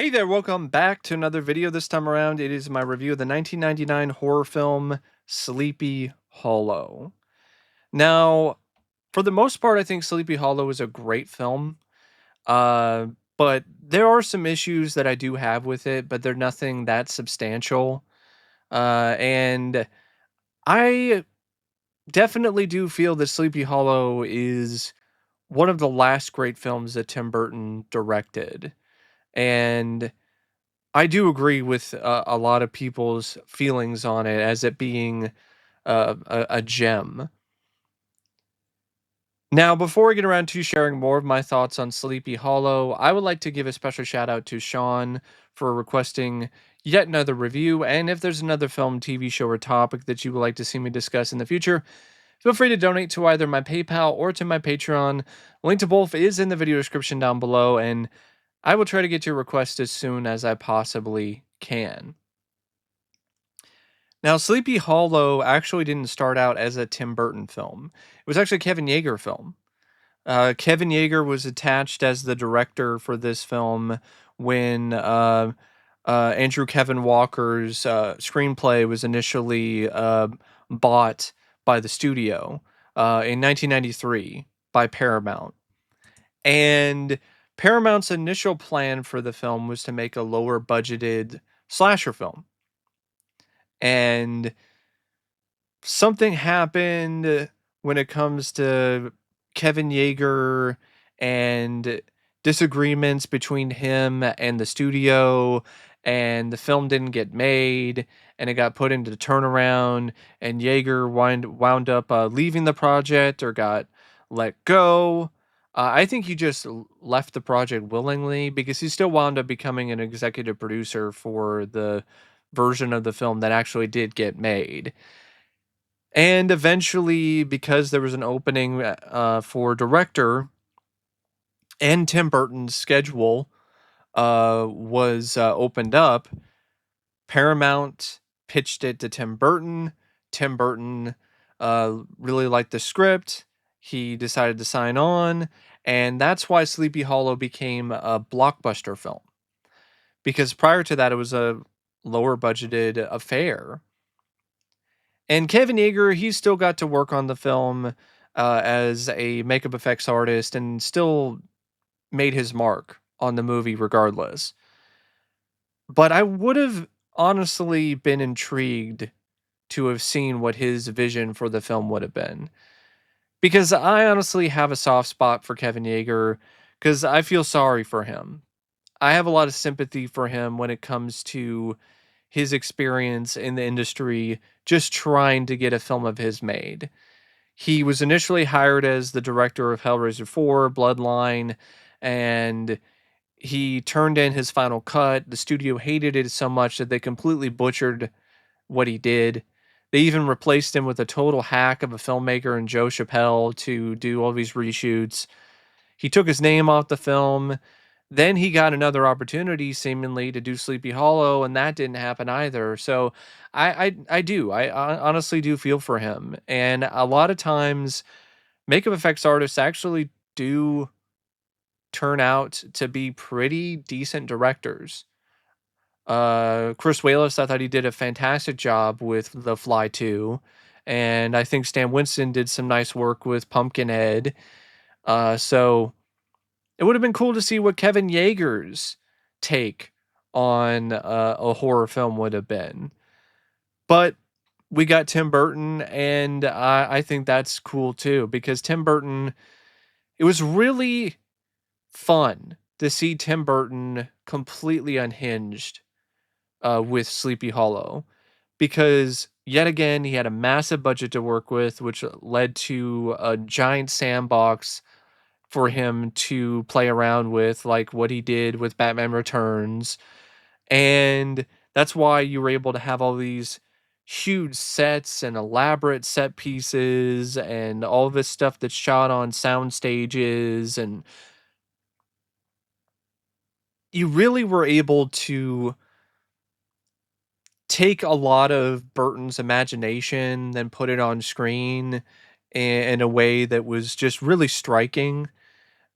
Hey there, welcome back to another video. This time around, it is my review of the 1999 horror film Sleepy Hollow. Now, for the most part, I think Sleepy Hollow is a great film, uh, but there are some issues that I do have with it, but they're nothing that substantial. And I definitely do feel that Sleepy Hollow is one of the last great films that Tim Burton directed. And I do agree with a lot of people's feelings on it as it being a gem. Now, before I get around to sharing more of my thoughts on Sleepy Hollow, I would like to give a special shout out to Sean for requesting yet another review. And if there's another film, TV show, or topic that you would like to see me discuss in the future, feel free to donate to either my PayPal or to my Patreon. Link to both is in the video description down below, and I will try to get your request as soon as I possibly can. Now, Sleepy Hollow actually didn't start out as a Tim Burton film. It was actually a Kevin Yeager film. Kevin Yeager was attached as the director for this film when Andrew Kevin Walker's screenplay was initially bought by the studio in 1993 by Paramount. And Paramount's initial plan for the film was to make a lower budgeted slasher film. And something happened when it comes to Kevin Yeager and disagreements between him and the studio, and the film didn't get made, and it got put into the turnaround, and Yeager wound up leaving the project or got let go. I think he just left the project willingly because he still wound up becoming an executive producer for the version of the film that actually did get made. And eventually, because there was an opening for director, and Tim Burton's schedule was opened up, Paramount pitched it to Tim Burton. Tim Burton really liked the script. He decided to sign on, and that's why Sleepy Hollow became a blockbuster film. Because prior to that, it was a lower budgeted affair. And Kevin Yeager, he still got to work on the film as a makeup effects artist and still made his mark on the movie regardless. But I would have honestly been intrigued to have seen what his vision for the film would have been. Because I honestly have a soft spot for Kevin Yeager because I feel sorry for him. I have a lot of sympathy for him when it comes to his experience in the industry just trying to get a film of his made. He was initially hired as the director of Hellraiser 4, Bloodline, and he turned in his final cut. The studio hated it so much that they completely butchered what he did. They even replaced him with a total hack of a filmmaker in Joe Chappelle to do all these reshoots. He took his name off the film. Then he got another opportunity, seemingly, to do Sleepy Hollow, and that didn't happen either. So I honestly do feel for him. And a lot of times, makeup effects artists actually do turn out to be pretty decent directors. Chris Walas, I thought he did a fantastic job with The Fly 2. And I think Stan Winston did some nice work with Pumpkinhead. So it would have been cool to see what Kevin Yeager's take on a horror film would have been. But we got Tim Burton, and I think that's cool too, because Tim Burton, it was really fun to see Tim Burton completely unhinged with Sleepy Hollow, because yet again, he had a massive budget to work with, which led to a giant sandbox for him to play around with, like what he did with Batman Returns. And that's why you were able to have all these huge sets and elaborate set pieces and all this stuff that's shot on sound stages. And you really were able to take a lot of Burton's imagination, then put it on screen in a way that was just really striking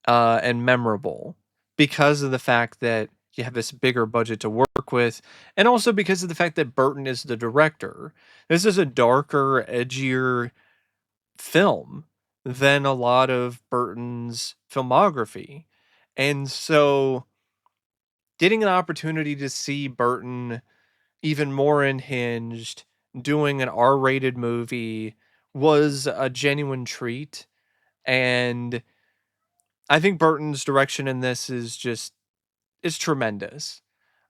and memorable, because of the fact that you have this bigger budget to work with, and also because of the fact that Burton is the director. This is a darker, edgier film than a lot of Burton's filmography. And so getting an opportunity to see Burton even more unhinged, doing an R-rated movie was a genuine treat. And I think Burton's direction in this is tremendous.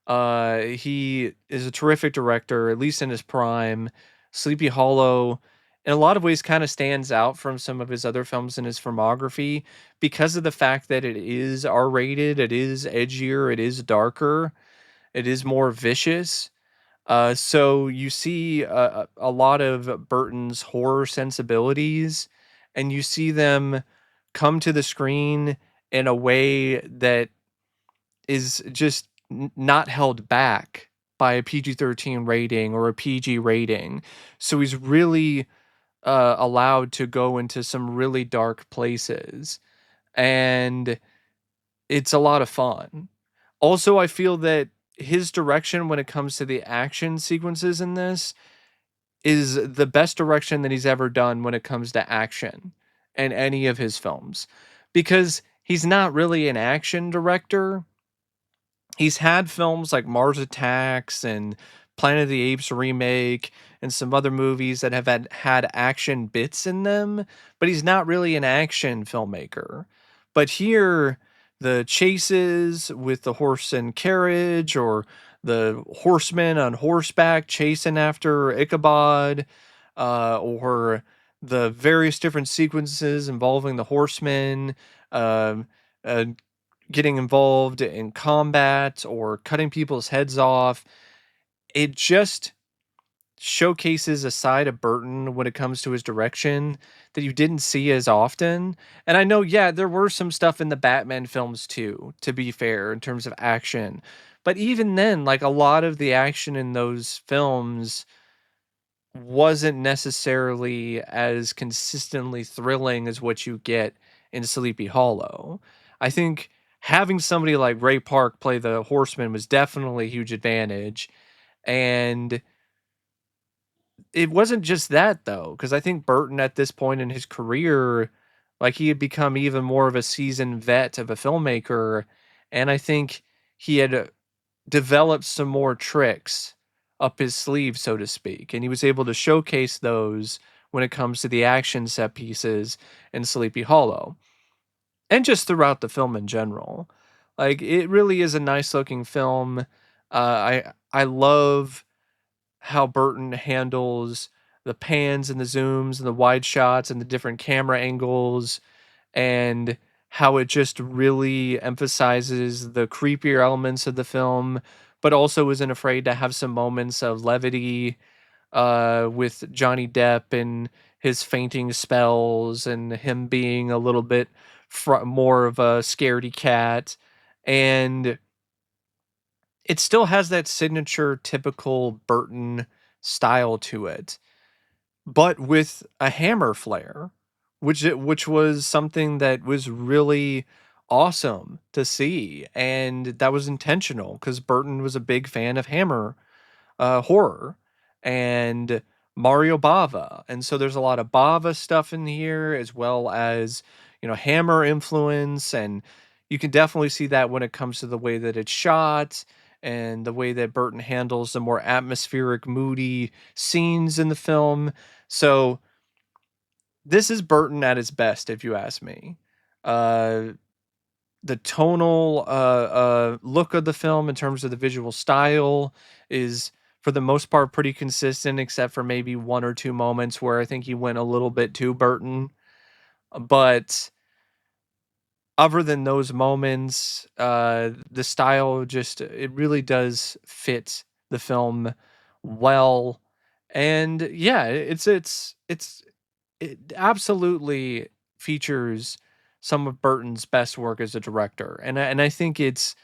He is a terrific director, at least in his prime. Sleepy Hollow, in a lot of ways, kind of stands out from some of his other films in his filmography because of the fact that it is R-rated, it is edgier, it is darker, it is more vicious. So you see a lot of Burton's horror sensibilities, and you see them come to the screen in a way that is just not held back by a PG-13 rating or a PG rating. So he's really allowed to go into some really dark places, and it's a lot of fun. Also, I feel that his direction when it comes to the action sequences in this is the best direction that he's ever done when it comes to action in any of his films, because he's not really an action director. He's had films like Mars Attacks and Planet of the Apes remake and some other movies that have had action bits in them, but he's not really an action filmmaker. But here, the chases with the horse and carriage, or the horsemen on horseback chasing after Ichabod, or the various different sequences involving the horsemen, um, uh, getting involved in combat or cutting people's heads off. It just showcases a side of Burton when it comes to his direction that you didn't see as often. And I know, yeah, there were some stuff in the Batman films too, to be fair, in terms of action. But even then, like, a lot of the action in those films wasn't necessarily as consistently thrilling as what you get in Sleepy Hollow. I think having somebody like Ray Park play the Horseman was definitely a huge advantage. And it wasn't just that though, because I think Burton at this point in his career, like, he had become even more of a seasoned vet of a filmmaker. And I think he had developed some more tricks up his sleeve, so to speak, and he was able to showcase those when it comes to the action set pieces in Sleepy Hollow, and just throughout the film in general. Like, it really is a nice looking film. I love how Burton handles the pans and the zooms and the wide shots and the different camera angles, and how it just really emphasizes the creepier elements of the film, but also isn't afraid to have some moments of levity, with Johnny Depp and his fainting spells and him being a little bit more of a scaredy cat. And it still has that signature typical Burton style to it, but with a hammer flair, which was something that was really awesome to see, and that was intentional because Burton was a big fan of Hammer horror and Mario Bava, and so there's a lot of Bava stuff in here as well as, Hammer influence. And you can definitely see that when it comes to the way that it's shot and the way that Burton handles the more atmospheric, moody scenes in the film. So this is Burton at his best, if you ask me. Uh, the tonal look of the film in terms of the visual style is, for the most part, pretty consistent, except for maybe one or two moments where I think he went a little bit too Burton. But other than those moments, the style just, it really does fit the film well. And yeah, it absolutely features some of Burton's best work as a director, and I think it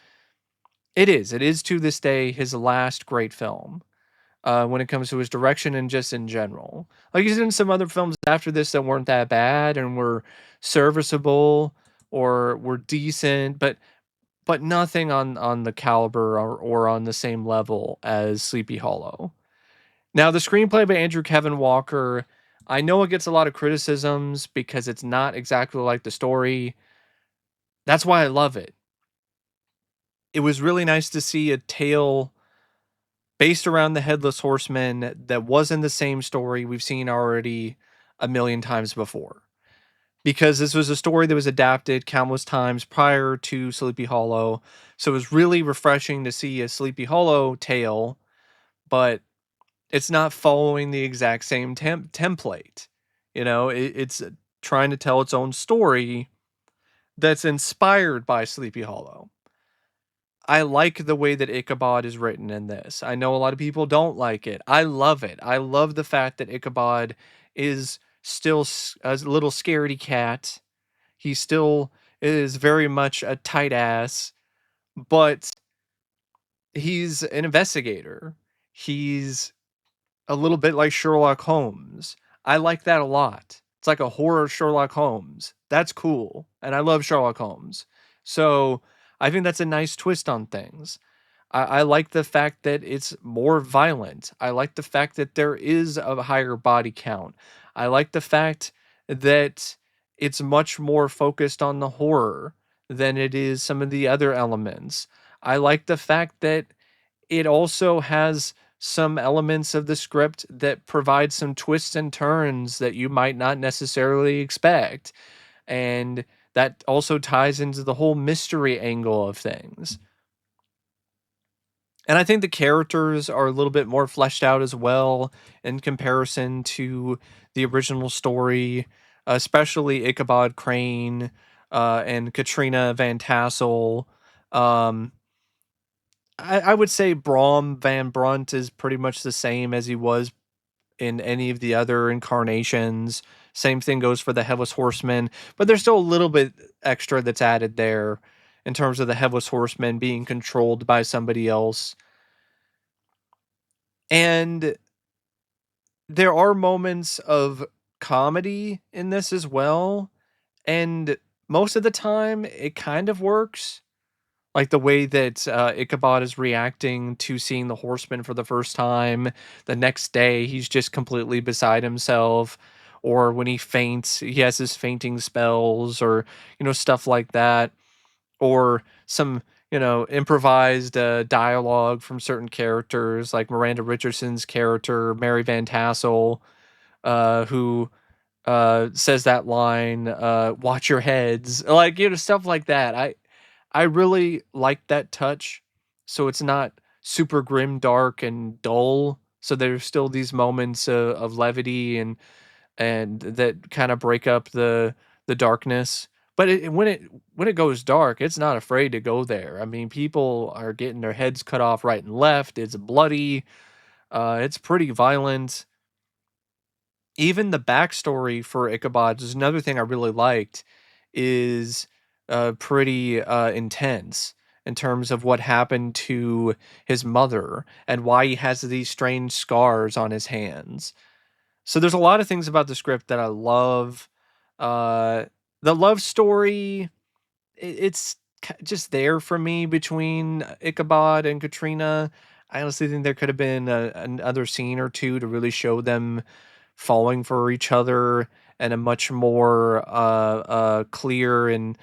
is to this day his last great film, when it comes to his direction and just in general. Like, he's done some other films after this that weren't that bad and were serviceable or were decent, but but nothing on the caliber or on the same level as Sleepy Hollow. Now, the screenplay by Andrew Kevin Walker, I know it gets a lot of criticisms because it's not exactly like the story. That's why I love it. It was really nice to see a tale based around the Headless Horseman that wasn't the same story we've seen already a million times before. Because this was a story that was adapted countless times prior to Sleepy Hollow. So it was really refreshing to see a Sleepy Hollow tale, but it's not following the exact same template. It's trying to tell its own story that's inspired by Sleepy Hollow. I like the way that Ichabod is written in this. I know a lot of people don't like it. I love it. I love the fact that Ichabod is still a little scaredy cat. He still is very much a tight ass, but he's an investigator. He's a little bit like Sherlock Holmes. I like that a lot. It's like a horror Sherlock Holmes. That's cool. And I love Sherlock Holmes. So I think that's a nice twist on things. I like the fact that it's more violent. I like the fact that there is a higher body count. I like the fact that it's much more focused on the horror than it is some of the other elements. I like the fact that it also has some elements of the script that provide some twists and turns that you might not necessarily expect. And that also ties into the whole mystery angle of things. And I think the characters are a little bit more fleshed out as well in comparison to the original story, especially Ichabod Crane and Katrina Van Tassel. Um, I would say Brom Van Brunt is pretty much the same as he was in any of the other incarnations. Same thing goes for the Headless Horseman, but there's still a little bit extra that's added there in terms of the Headless Horseman being controlled by somebody else. And there are moments of comedy in this as well, and most of the time it kind of works. Like the way that Ichabod is reacting to seeing the horseman for the first time. The next day, he's just completely beside himself. Or when he faints, he has his fainting spells, or stuff like that. Or some improvised dialogue from certain characters, like Miranda Richardson's character, Mary Van Tassel, who says that line, "Watch your heads," like stuff like that. I really like that touch. So it's not super grim, dark, and dull. So there's still these moments of levity and that kind of break up the darkness. But when it goes dark, it's not afraid to go there. I mean, people are getting their heads cut off right and left. It's bloody. It's pretty violent. Even the backstory for Ichabod is another thing I really liked, is pretty intense in terms of what happened to his mother and why he has these strange scars on his hands. So there's a lot of things about the script that I love. Uh, the love story, it's just there for me between Ichabod and Katrina. I honestly think there could have been another scene or two to really show them falling for each other in a much more clear and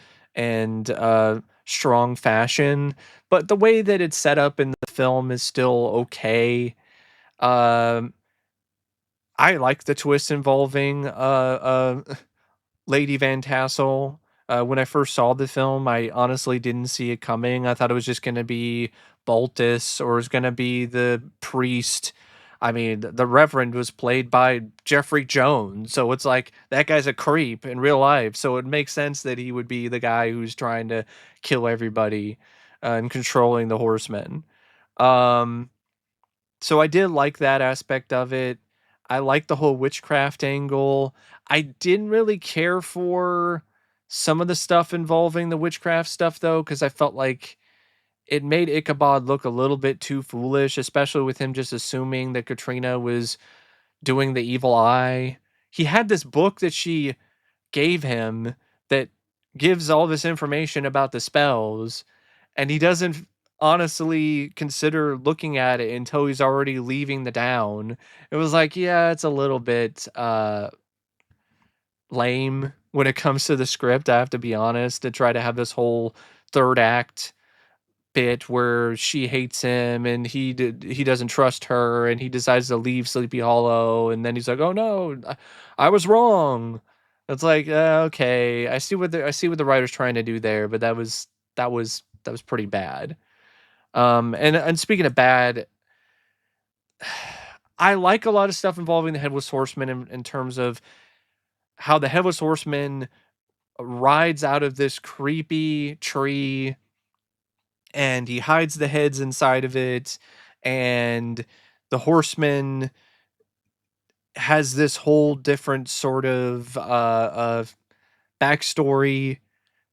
strong fashion. But the way that it's set up in the film is still okay. Um, I like the twist involving Lady Van Tassel. When I first saw the film, I honestly didn't see it coming. I thought it was just going to be Baltus or it was going to be the priest. I mean, the Reverend was played by Jeffrey Jones, so it's like that guy's a creep in real life. So it makes sense that he would be the guy who's trying to kill everybody and controlling the horsemen. Um, so I did like that aspect of it. I like the whole witchcraft angle. I didn't really care for some of the stuff involving the witchcraft stuff though, because I felt like it made Ichabod look a little bit too foolish, especially with him just assuming that Katrina was doing the evil eye. He had this book that she gave him that gives all this information about the spells, and he doesn't honestly consider looking at it until he's already leaving the down. It was like, yeah, it's a little bit lame when it comes to the script, I have to be honest, to try to have this whole third act bit where she hates him and he doesn't trust her and he decides to leave Sleepy Hollow, and then he's like, "Oh no, I was wrong." It's like, okay, I see what the writer's trying to do there, but that was pretty bad. And speaking of bad, I like a lot of stuff involving the Headless Horseman in terms of how the Headless Horseman rides out of this creepy tree and he hides the heads inside of it, and the horseman has this whole different sort of backstory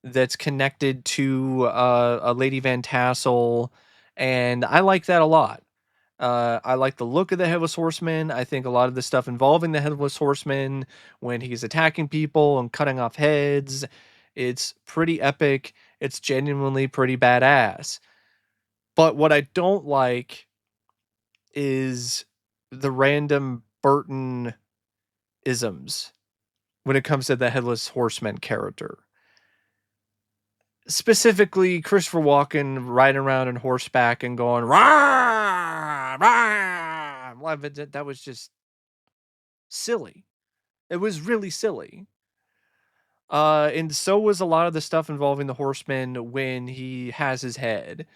that's connected to a Lady Van Tassel, and I like that a lot. I like the look of the Headless Horseman. I think a lot of the stuff involving the Headless Horseman when he's attacking people and cutting off heads, it's pretty epic. It's genuinely pretty badass. But what I don't like is the random Burton isms when it comes to the Headless Horseman character. Specifically, Christopher Walken riding around on horseback and going, rah, rah. Well, that was just silly. It was really silly. And so was a lot of the stuff involving the horseman when he has his head.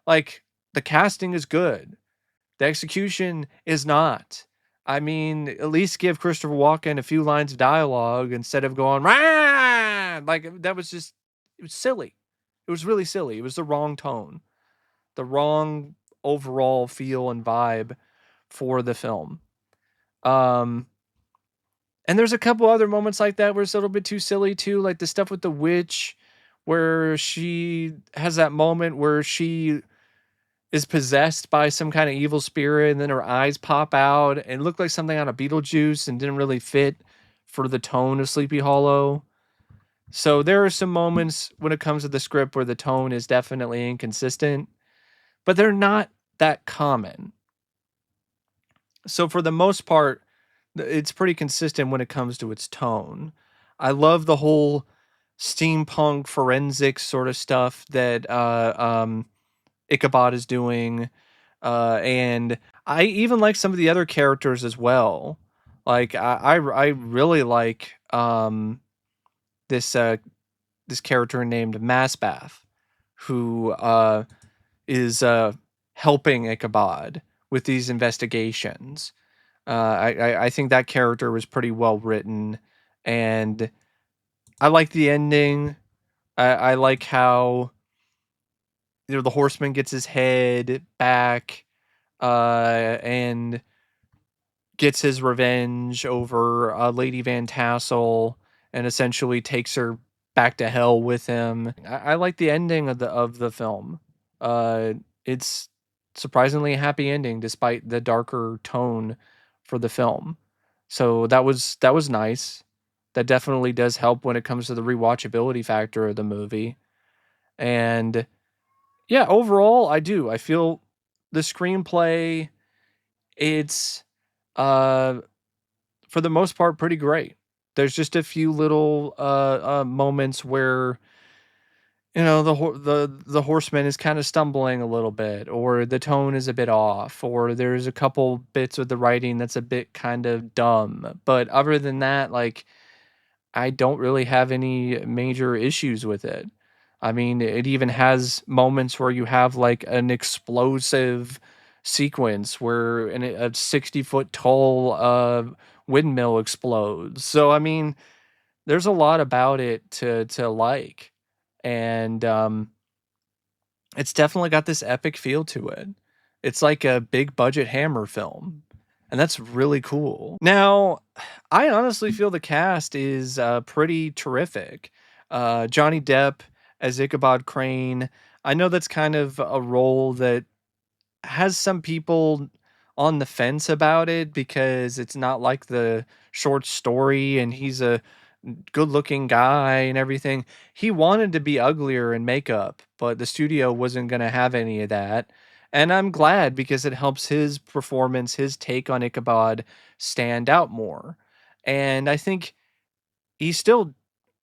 Like, the casting is good. The execution is not. I mean, at least give Christopher Walken a few lines of dialogue instead of going, rah! Like, that was just, it was silly. It was really silly. It was the wrong tone, the wrong overall feel and vibe for the film. Um, and there's a couple other moments like that where it's a little bit too silly too, like the stuff with the witch, where she has that moment where she is possessed by some kind of evil spirit and then her eyes pop out and look like something out of Beetlejuice and didn't really fit for the tone of Sleepy Hollow. So there are some moments when it comes to the script where the tone is definitely inconsistent, but they're not that common. So for the most part, it's pretty consistent when it comes to its tone. I love the whole steampunk forensic sort of stuff that Ichabod is doing. And I even like some of the other characters as well. Like I really like this this character named Masbath, who is helping Ichabod with these investigations. I think that character was pretty well written, and I like the ending. I like how the horseman gets his head back, and gets his revenge over Lady Van Tassel, and essentially takes her back to hell with him. I like the ending of the film. It's surprisingly a happy ending despite the darker tone for the film. So that was nice. That definitely does help when it comes to the rewatchability factor of the movie. And yeah, overall, I do. I feel the screenplay, it's uh for the most part pretty great. There's just a few little moments where the horseman is kind of stumbling a little bit, or the tone is a bit off, or there's a couple bits with the writing that's a bit kind of dumb. But other than that, like, I don't really have any major issues with it. I mean, it even has moments where you have like an explosive sequence where a 60-foot tall windmill explodes. So I mean, there's a lot about it to like, and it's definitely got this epic feel to it. It's like a big budget Hammer film, and that's really cool. Now, I honestly feel the cast is pretty terrific. Johnny Depp as Ichabod Crane. I know that's kind of a role that has some people on the fence about it because it's not like the short story, and he's a good-looking guy and everything. He wanted to be uglier in makeup, but the studio wasn't gonna have any of that, and I'm glad because it helps his performance, his take on Ichabod stand out more, and I think he still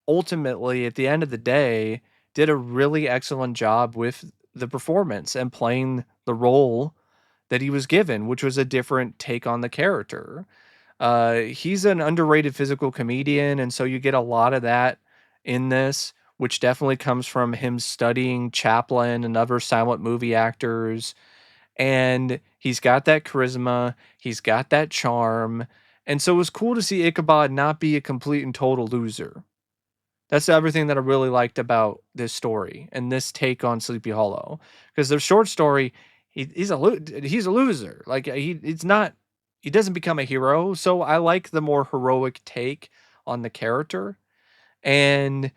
ultimately, at the end of the day, did a really excellent job with the performance and playing the role that he was given, which was a different take on the character. He's an underrated physical comedian, and so you get a lot of that in this, which definitely comes from him studying Chaplin and other silent movie actors. And he's got that charisma, he's got that charm. And so it was cool to see Ichabod not be a complete and total loser. That's everything that I really liked about this story and this take on Sleepy Hollow. Because the short story, he's a loser. Like it's not he doesn't become a hero. So I like the more heroic take on the character. And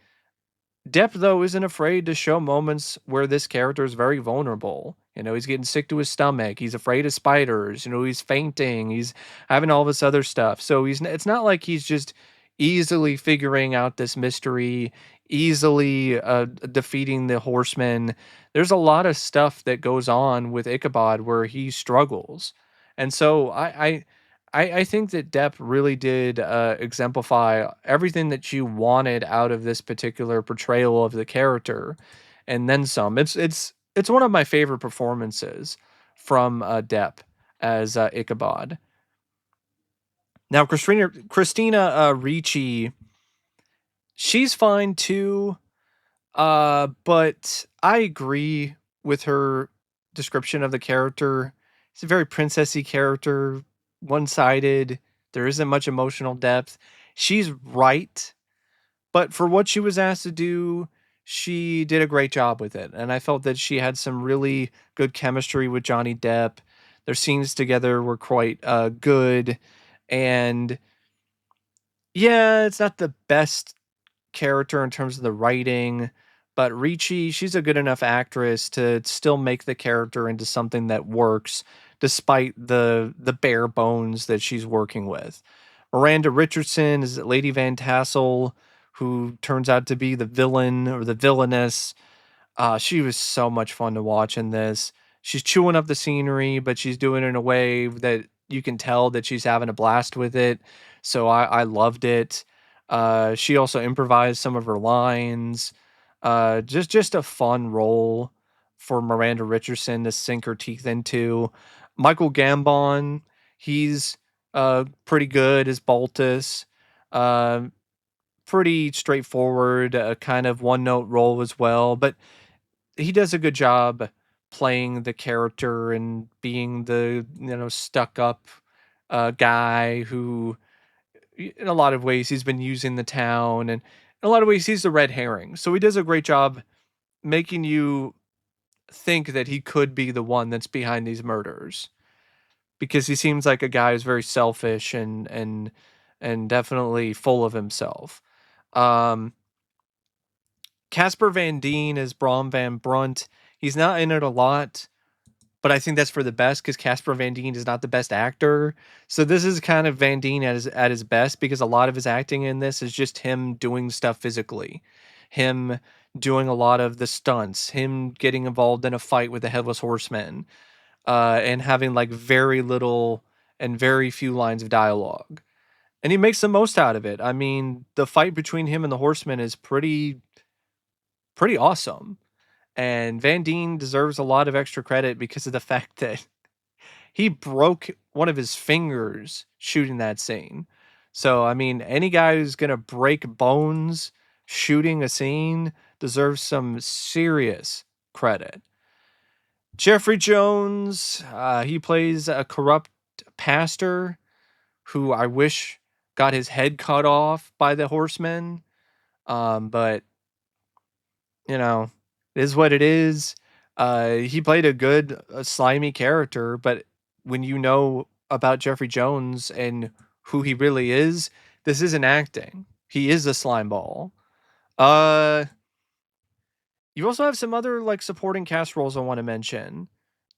Depp, though, isn't afraid to show moments where this character is very vulnerable. You know, he's getting sick to his stomach. He's afraid of spiders. You know, he's fainting. He's having all this other stuff. So it's not like he's just easily figuring out this mystery, easily defeating the horsemen. There's a lot of stuff that goes on with Ichabod where he struggles. And so I think that Depp really did exemplify everything that you wanted out of this particular portrayal of the character, and then some. It's one of my favorite performances from Depp as Ichabod. Now, Christina Ricci, she's fine too, but I agree with her description of the character. It's a very princessy character, one-sided. There isn't much emotional depth. She's right, but for what she was asked to do, she did a great job with it. And I felt that she had some really good chemistry with Johnny Depp. Their scenes together were quite good. And yeah, it's not the best character in terms of the writing, but Ricci, she's a good enough actress to still make the character into something that works despite the bare bones that she's working with. Miranda Richardson is Lady Van Tassel, who turns out to be the villain or the villainess. She was so much fun to watch in this. She's chewing up the scenery, but she's doing it in a way that you can tell that she's having a blast with it. So I loved it. She also improvised some of her lines. Just a fun role for Miranda Richardson to sink her teeth into. Michael Gambon, he's pretty good as Baltus. Uh, Pretty straightforward, kind of one note role as well, but he does a good job playing the character and being the stuck up guy who in a lot of ways he's been using the town, and in a lot of ways he's the red herring, so he does a great job making you think that he could be the one that's behind these murders because he seems like a guy who's very selfish and definitely full of himself. um Casper Van Dien is Brom Van Brunt. He's not in it a lot, but I think that's for the best because Casper Van Dien is not the best actor. So this is kind of Van Dien at his best because a lot of his acting in this is just him doing stuff physically, him doing a lot of the stunts, him getting involved in a fight with the Headless Horseman, and having like very little and very few lines of dialogue. And he makes the most out of it. I mean, the fight between him and the Horseman is pretty awesome. And Van Dien deserves a lot of extra credit because of the fact that he broke one of his fingers shooting that scene. So, I mean, any guy who's going to break bones shooting a scene deserves some serious credit. Jeffrey Jones, he plays a corrupt pastor who I wish got his head cut off by the horsemen. But you know, it is what it is. He played a good, slimy character, but when you know about Jeffrey Jones and who he really is, this isn't acting. He is a slime ball. Uh, you also have some other like supporting cast roles I want to mention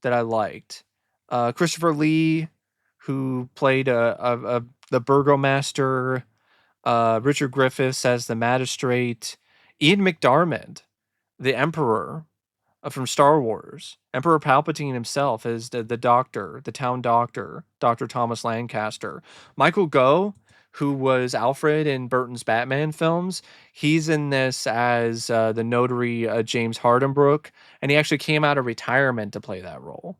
that I liked. Christopher Lee, who played the burgomaster. Richard Griffiths as the magistrate, Ian McDiarmid, the Emperor from Star Wars, Emperor Palpatine himself is the doctor, the town doctor, Dr. Thomas Lancaster. Michael Gough, who was Alfred in Burton's Batman films, he's in this as the notary James Hardenbrook, and he actually came out of retirement to play that role.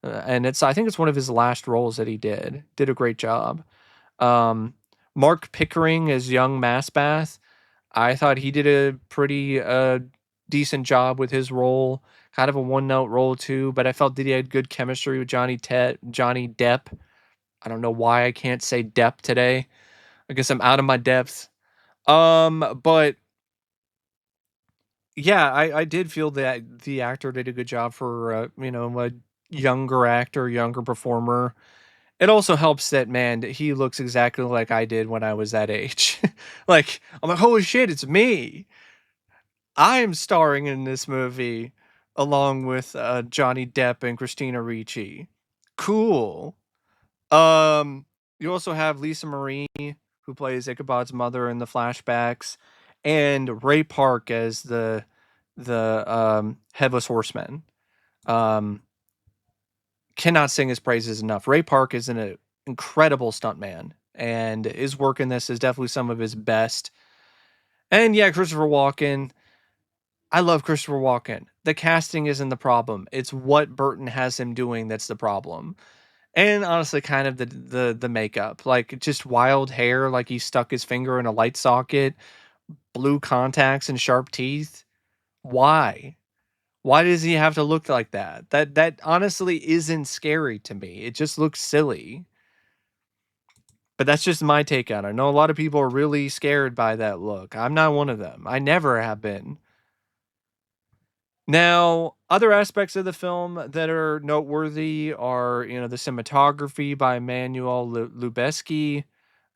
And I think it's one of his last roles that he did. Did a great job. Um, Marc Pickering as young Massbath. I thought he did a pretty decent job with his role. Kind of a one note role too, but I felt that he had good chemistry with Johnny Depp. I don't know why I can't say Depp today. I guess I'm out of my depth. But yeah, I did feel that the actor did a good job for a younger actor, younger performer. It also helps that, man, he looks exactly like I did when I was that age. Like, I'm like, holy shit, it's me. I'm starring in this movie along with Johnny Depp and Christina Ricci. Cool. Um, you also have Lisa Marie, who plays Ichabod's mother in the flashbacks, and Ray Park as the headless horseman. Um, cannot sing his praises enough. Ray Park is an incredible stuntman, and his work in this is definitely some of his best. And yeah, Christopher Walken. I love Christopher Walken. The casting isn't the problem. It's what Burton has him doing that's the problem. And honestly, kind of the makeup. Like just wild hair, like he stuck his finger in a light socket, blue contacts and sharp teeth. Why? Why does he have to look like that? That honestly isn't scary to me. It just looks silly. But that's just my take on it. I know a lot of people are really scared by that look. I'm not one of them. I never have been. Now, other aspects of the film that are noteworthy are, the cinematography by Manuel Lubezki.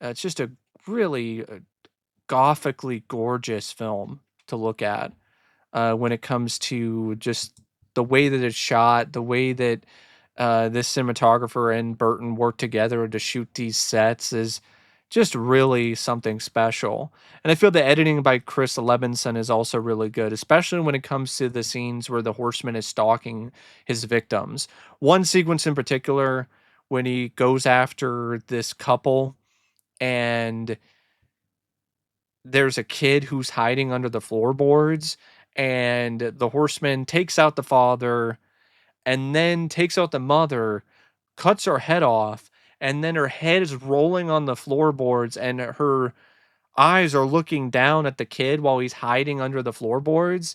It's just a really gothically gorgeous film to look at when it comes to just the way that it's shot, the way that this cinematographer and Burton worked together to shoot these sets is just really something special. And I feel the editing by Chris Levinson is also really good, especially when it comes to the scenes where the horseman is stalking his victims. One sequence in particular, when he goes after this couple and there's a kid who's hiding under the floorboards, and the horseman takes out the father and then takes out the mother, cuts her head off, and then her head is rolling on the floorboards, and her eyes are looking down at the kid while he's hiding under the floorboards.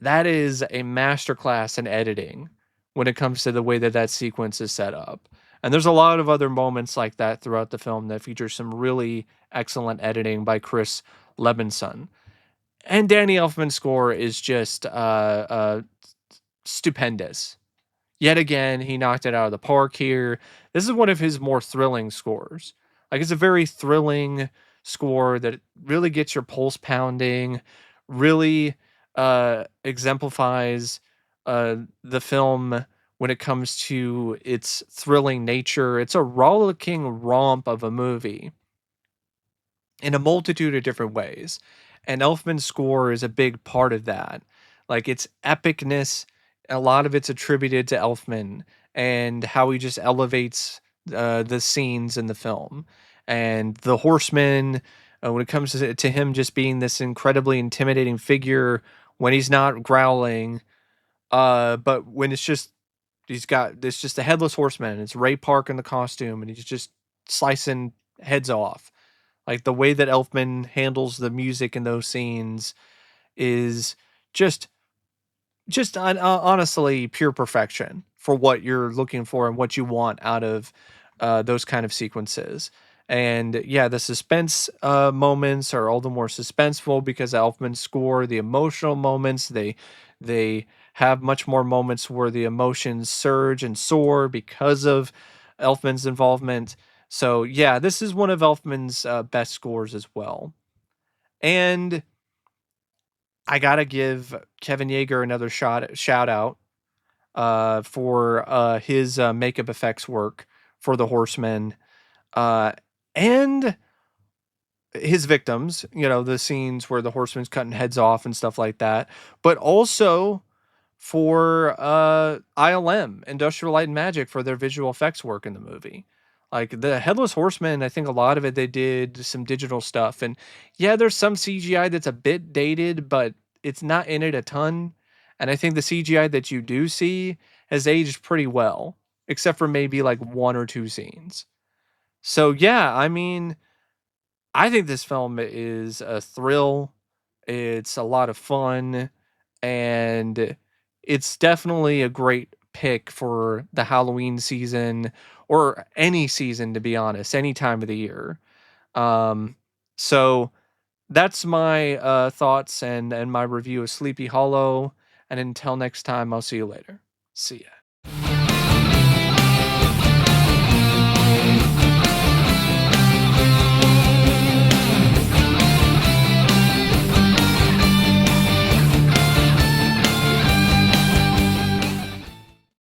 That is a masterclass in editing when it comes to the way that that sequence is set up. And there's a lot of other moments like that throughout the film that feature some really excellent editing by Chris Levinson. And Danny Elfman's score is just stupendous. Yet again, he knocked it out of the park here. This is one of his more thrilling scores. Like, it's a very thrilling score that really gets your pulse pounding, really exemplifies the film when it comes to its thrilling nature. It's a rollicking romp of a movie in a multitude of different ways. And Elfman's score is a big part of that. Like its epicness, a lot of it's attributed to Elfman and how he just elevates the scenes in the film. And the horseman, when it comes to him just being this incredibly intimidating figure when he's not growling, but when it's just he's got this just a headless horseman. And it's Ray Park in the costume, and he's just slicing heads off. Like the way that Elfman handles the music in those scenes is just honestly pure perfection for what you're looking for and what you want out of those kind of sequences. And yeah, the suspense moments are all the more suspenseful because Elfman's score, the emotional moments, they have much more moments where the emotions surge and soar because of Elfman's involvement. So yeah, this is one of Elfman's best scores as well. And I gotta give Kevin Yeager another shout out for his makeup effects work for the Horsemen, and his victims, the scenes where the horseman's cutting heads off and stuff like that, but also for ILM, Industrial Light and Magic, for their visual effects work in the movie. Like the Headless Horseman, I think a lot of it they did some digital stuff, and yeah, there's some CGI that's a bit dated, but it's not in it a ton. And I think the CGI that you do see has aged pretty well, except for maybe like one or two scenes. So yeah, I mean, I think this film is a thrill. It's a lot of fun, and it's definitely a great pick for the Halloween season or any season, to be honest, any time of the year. Um, so that's my thoughts and my review of Sleepy Hollow. And until next time, I'll see you later. See ya.